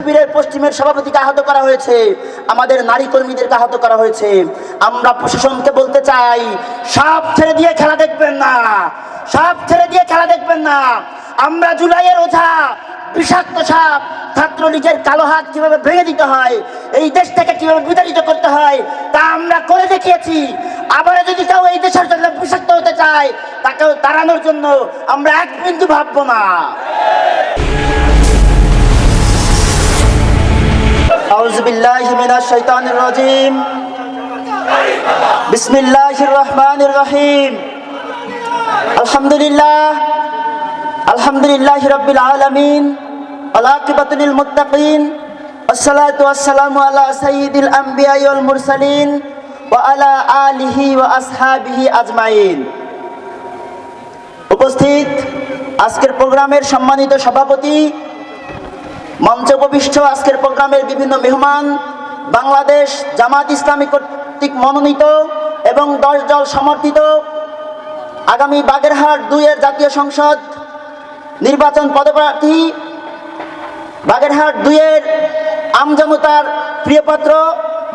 শিবিরের পশ্চিমের সভাপতিকে আহত করা হয়েছে, আমাদের নারী কর্মীদেরকে আহত করা হয়েছে। আমরা প্রশাসনকে বলতে চাই, সব ছেড়ে দিয়ে খেলা দেখবেন না, সব ছেড়ে দিয়ে খেলা দেখবেন না। আমরা জুলাইয়ের ওঝা বিষাক্ত সাপ ছাত্রলীগের কালো হাত কিভাবে ভেঙে দিতে হয়, এই দেশটাকে কিভাবে বিতাড়িত করতে হয় তা আমরা করে দেখিয়েছি। আবার যদি কেউ এই দেশের জন্য বিষাক্ত হতে চায়, তাকেও তাড়ানোর জন্য আমরা এক বিন্দু ভাববো না। আউযু বিল্লাহি মিনাশ শাইতানির রাজিম। বিসমিল্লাহির রহমানির রহিম। আলহামদুলিল্লাহি রাব্বিল আলামিন। ওয়াল আকিবাতু লিল মুত্তাকিন। ওয়াসসালাতু ওয়াসসালামু আলা সাইয়্যিদিল আমবিয়া ওয়াল মুরসালিন ওয়া আলা আলিহি ওয়া আসহাবিহি আজমাইন। উপস্থিত আজকের প্রোগ্রামের সম্মানিত সভাপতি, মঞ্চে উপবিষ্ট আজকের প্রোগ্রামের বিভিন্ন মেহমান, বাংলাদেশ জামাত ইসলামী কর্তৃক মনোনীত এবং 10 দল সমর্থিত আগামী বাগেরহাট 2-এর জাতীয় সংসদ নির্বাচন পদপ্রার্থী, বাগেরহাট 2-এর আমজনতার প্রিয়পাত্র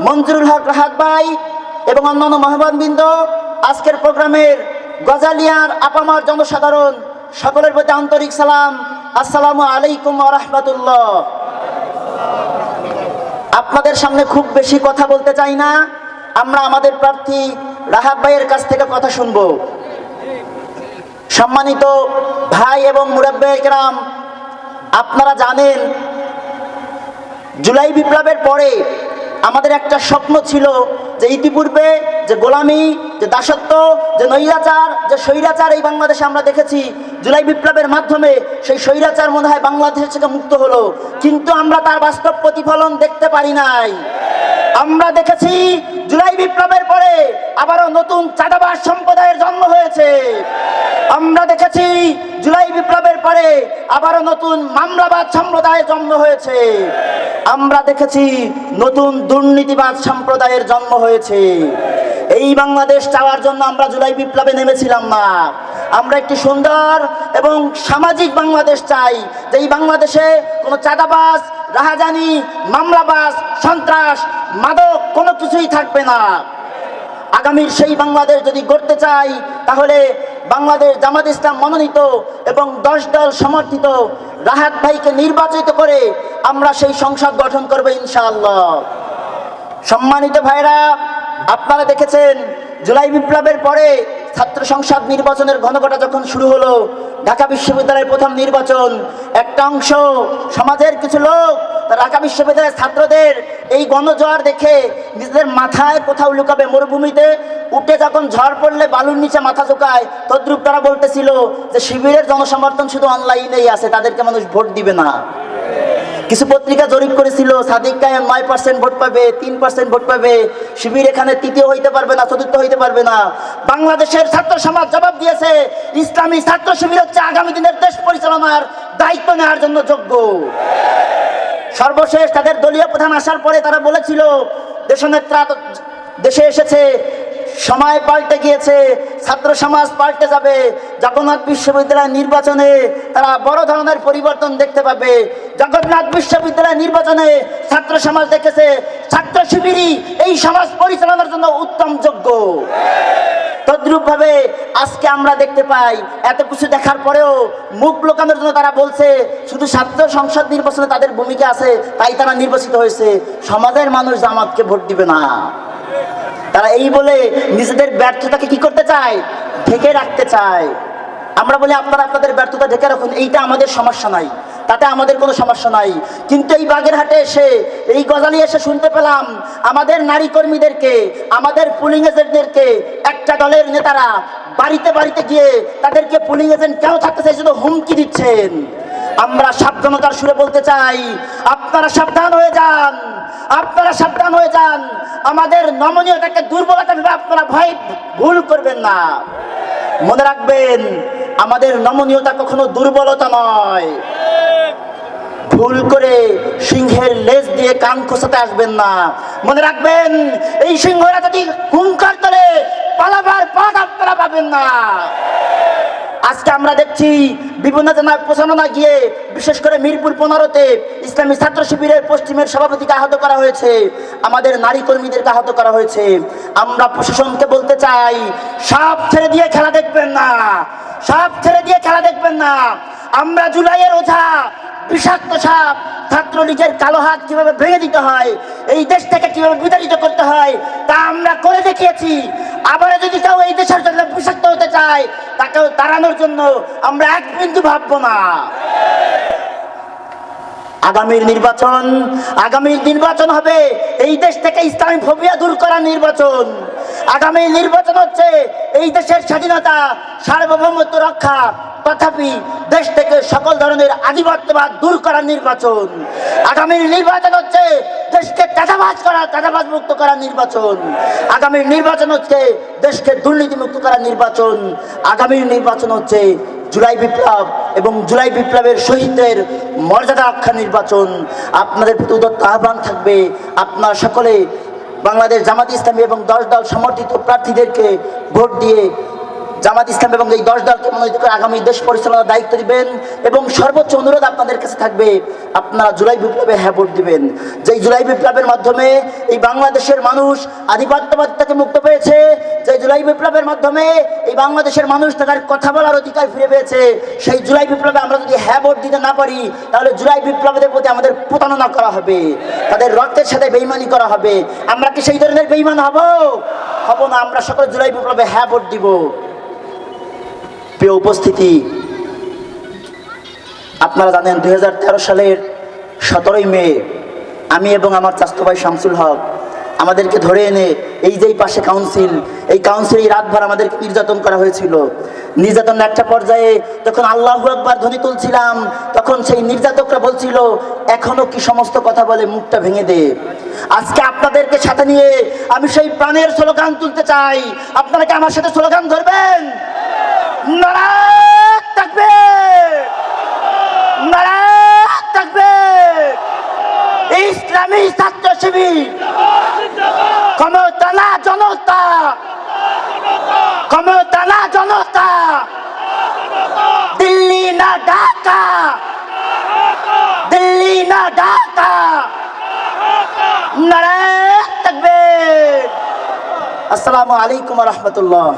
মঞ্জুরুল হক রাহাত ভাই এবং অন্যান্য মেহমানবৃন্দ, আজকের প্রোগ্রামের গজালিয়ার আপামার জনসাধারণ, সকলের প্রতি আন্তরিক সালাম। আসসালামু আলাইকুম ওয়া রাহমাতুল্লাহ। আপনাদের সামনে খুব বেশি কথা বলতে চাই না, আমরা আমাদের প্রার্থী রাহাত ভাইয়ের কাছ থেকে কথা শুনব। সম্মানিত ভাই এবং মুরব্বিয়ে কেরাম, আপনারা জানেন জুলাই বিপ্লবের পরে আমাদের একটা স্বপ্ন ছিল যে ইতিপূর্বে যে গোলামি, যে দাসত্ব, যে নৈরাচার, যে স্বৈরাচার এই বাংলাদেশে আমরা দেখেছি, জুলাই বিপ্লবের মাধ্যমে সেই স্বৈরাচার মনে হয় বাংলাদেশ থেকে মুক্ত হলো, কিন্তু আমরা তার বাস্তব প্রতিফলন দেখতে পারি নাই। আমরা দেখেছি জুলাই বিপ্লবের পরে আবারও নতুন চাঁদাবাজ সম্প্রদায়ের জন্ম হয়েছে। আমরা দেখেছি জুলাই বিপ্লবের পরে আবারও নতুন মামলাবাদ সম্প্রদায়ের জন্ম হয়েছে। আমরা দেখেছি নতুন দুর্নীতিবাদ সম্প্রদায়ের জন্ম হয়েছে। এই বাংলাদেশ চাওয়ার জন্য আমরা জুলাই বিপ্লবে নেমেছিলাম না। আমরা একটি সুন্দর এবং সামাজিক বাংলাদেশ চাই, যে এই বাংলাদেশে কোনো চাঁদাবাজ, রাহাজানি, মামলাবাজ, সন্ত্রাস, মাদক কোনো কিছুই থাকবে না। আগামীর সেই বাংলাদেশ যদি গড়তে চাই, তাহলে বাংলাদেশ জামাত ইসলাম মনোনীত এবং 10 দল সমর্থিত রাহাত ভাইকে নির্বাচিত করে আমরা সেই সংসদ গঠন করব ইনশাআল্লাহ। সম্মানিত ভাইরা, আপনারা দেখেছেন জুলাই বিপ্লবের পরে ছাত্র সংসদ নির্বাচনের ঘনঘটা যখন শুরু হলো, ঢাকা বিশ্ববিদ্যালয়ের প্রথম নির্বাচন, একটা অংশ সমাজের কিছু লোক ঢাকা বিশ্ববিদ্যালয়ের ছাত্রদের এই গণজোয়ার দেখে নিজেদের মাথায় কোথাও লুকাবে মরুভূমিতে উঠে যখন ঝড় পড়লে বালুর নিচে মাথা ঝুঁকায়, তদ্রুপ তারা বলতেছিল যে শিবিরের জনসমর্থন শুধু অনলাইনেই আছে, তাদেরকে মানুষ ভোট দিবে না। কিছু পত্রিকা জরিপ করেছিল সাদিক কায়েম 9% ভোট পাবে, 3% ভোট পাবে, শিবির এখানে তৃতীয় হইতে পারবে না, চতুর্থ হইতে পারবে না। বাংলাদেশের ছাত্র সমাজ জবাব দিয়েছে, ইসলামী ছাত্র শিবির হচ্ছে আগামী দিনের দেশ পরিচালনার দায়িত্ব নেওয়ার জন্য যোগ্য। সর্বশেষ তাদের দলীয় প্রধান আসার পরে তারা বলেছিল দেশনেত্রী দেশে এসেছে, সময় পাল্টে গিয়েছে, ছাত্র সমাজ পাল্টে যাবে, জগন্নাথ বিশ্ববিদ্যালয় নির্বাচনে তারা বড় ধরনের পরিবর্তন দেখতে পাবে। জগন্নাথ বিশ্ববিদ্যালয় নির্বাচনে ছাত্র সমাজ দেখেছে ছাত্র শিবিরই এই সমাজ পরিচালনার জন্য উত্তম যোগ্য। তদ্রূপ ভাবে আজকে আমরা দেখতে পাই এত কিছু দেখার পরেও মুখ লোকানোর জন্য তারা বলছে শুধু ছাত্র সংসদ নির্বাচনে তাদের ভূমিকা আছে, তাই তারা নির্বাচিত হয়েছে, সমাজের মানুষ জামাতকে ভোট দিবে না। তারা এই বলে নিজেদের ব্যর্থতাকে কি করতে চায়, ঢেকে রাখতে চায়। আমরা বলি আপনারা আপনাদের ব্যর্থতা ঢেকে রাখুন, এইটা আমাদের সমস্যা নাই, তাতে আমাদের কোনো সমস্যা নাই। কিন্তু এই বাগেরহাটে এসে, এই গজালি এসে শুনতে পেলাম আমাদের নারী কর্মীদেরকে, আমাদের পুলিং এজেন্টদেরকে একটা দলের নেতারা বাড়িতে বাড়িতে গিয়ে তাদেরকে পুলিং এজেন্ট কেন থাকতে চাই শুধু হুমকি দিচ্ছেন। আমরা সাবধানতার সুরে বলতে চাই, আপনারা সাবধান হয়ে যান, আপনারা সাবধান হয়ে যান। আমাদের নমনীয়তাকে দুর্বলতা ভেবে আপনারা ভুল করবেন না। মনে রাখবেন, আমাদের নমনীয়তা কখনো দুর্বলতা নয়। ভুল করে সিংহের লেজ দিয়ে কান খোঁচাতে আসবেন না। মনে রাখবেন, এই সিংহরা যদি হুঙ্কার তোলে পালাবার পথ আপনারা পাবেন না। আজকে আমরা দেখছি বিভিন্ন জেলায় প্রচারণা গিয়ে বিশেষ করে মিরপুর 15-তে ইসলামী ছাত্র শিবিরের পশ্চিমের সভাপতিকে আহত করা হয়েছে, আমাদের নারী কর্মীদেরকে আহত করা হয়েছে। আমরা প্রশাসনকে বলতে চাই, সব ছেড়ে দিয়ে খেলা দেখবেন না, সব ছেড়ে দিয়ে খেলা দেখবেন না। আমরা জুলাইয়ের ওঝা বিষাক্ত সাপ ছাত্রলীগের কালো হাত কিভাবে ভেঙে দিতে হয়, এই দেশ থেকে কিভাবে বিতাড়িত করতে হয় তা আমরা করে দেখিয়েছি। আবার যদি কেউ এই দেশের জন্য বিষাক্ত হতে চায়, তাকেও তাড়ানোর জন্য আমরা এক বিন্দু ভাববো না। আগামীর নির্বাচন হবে এই দেশ থেকে ইসলামী ফোবিয়া দূর করার নির্বাচন। আগামী নির্বাচন হচ্ছে এই দেশের স্বাধীনতা সার্বভৌমত্ব রক্ষা, তথাপি দেশ থেকে সকল ধরনের আধিপত্যবাদ দূর করার নির্বাচন। আগামীর নির্বাচন হচ্ছে দেশকে চাঁদাবাজ মুক্ত করার নির্বাচন। আগামীর নির্বাচন হচ্ছে দেশকে দুর্নীতি মুক্ত করার নির্বাচন। আগামীর নির্বাচন হচ্ছে জুলাই বিপ্লব এবং জুলাই বিপ্লবের শহীদদের মর্যাদা রক্ষার নির্বাচন। আপনাদের প্রতি উদাত্ত আহ্বান থাকবে, আপনারা সকলে বাংলাদেশ জামাত ইসলামী এবং 10 দল সমর্থিত প্রার্থীদেরকে ভোট দিয়ে জামাত ইসলাম এবং এই 10 দলকে মনোনীত করে আগামী দেশ পরিচালনার দায়িত্ব দিবেন। এবং সর্বোচ্চ অনুরোধ আপনাদের কাছে থাকবে, আপনারা জুলাই বিপ্লবে হ্যাঁ ভোট দিবেন। যেই জুলাই বিপ্লবের মাধ্যমে এই বাংলাদেশের মানুষ আধিপত্যবাদ থেকে মুক্ত পেয়েছে, যে জুলাই বিপ্লবের মাধ্যমে এই বাংলাদেশের মানুষ তাদের কথা বলার অধিকার ফিরে পেয়েছে, সেই জুলাই বিপ্লবে আমরা যদি হ্যাঁ ভোট দিতে না পারি, তাহলে জুলাই বিপ্লবীদের প্রতি আমাদের প্রতারণা করা হবে, তাদের রক্তের সাথে বেঈমানি করা হবে। আমরা কি সেই ধরনের বেঈমান হব না? আমরা সকলে জুলাই বিপ্লবে হ্যাঁ ভোট দিব। প্রিয় উপস্থিতি, আপনারা জানেন 2013 সালের 17 মে আমি এবং আমার চাচাতো ভাই শামসুল হক আমাদেরকে ধরে এনে এই যেই পাশে কাউন্সিল, এই কাউন্সিলে রাতভর আমাদেরকে নির্যাতন করা হয়েছিল। নির্যাতন একটা পর্যায়ে যখন আল্লাহু আকবার ধ্বনি তুলছিলাম, তখন সেই নির্যাতকরা বলছিল, এখনো কি সমস্ত কথা বলে মুখটা ভেঙে দে। আজকে আপনাদেরকে সাথে নিয়ে আমি সেই প্রাণের স্লোগান তুলতে চাই। আপনারা কি আমার সাথে স্লোগান ধরবেন? নারায়ে তাকবীর, নারায়ে তাকবীর। ইসলামী ছাত্র শিবির ক্ষমতা না জনতা, ক্ষমতা না জনতা, দিল্লি না ঢাকা, দিল্লি না ঢাকা। নারায়ে তাকবীর। আসসালামু আলাইকুম ওয়া রাহমাতুল্লাহ।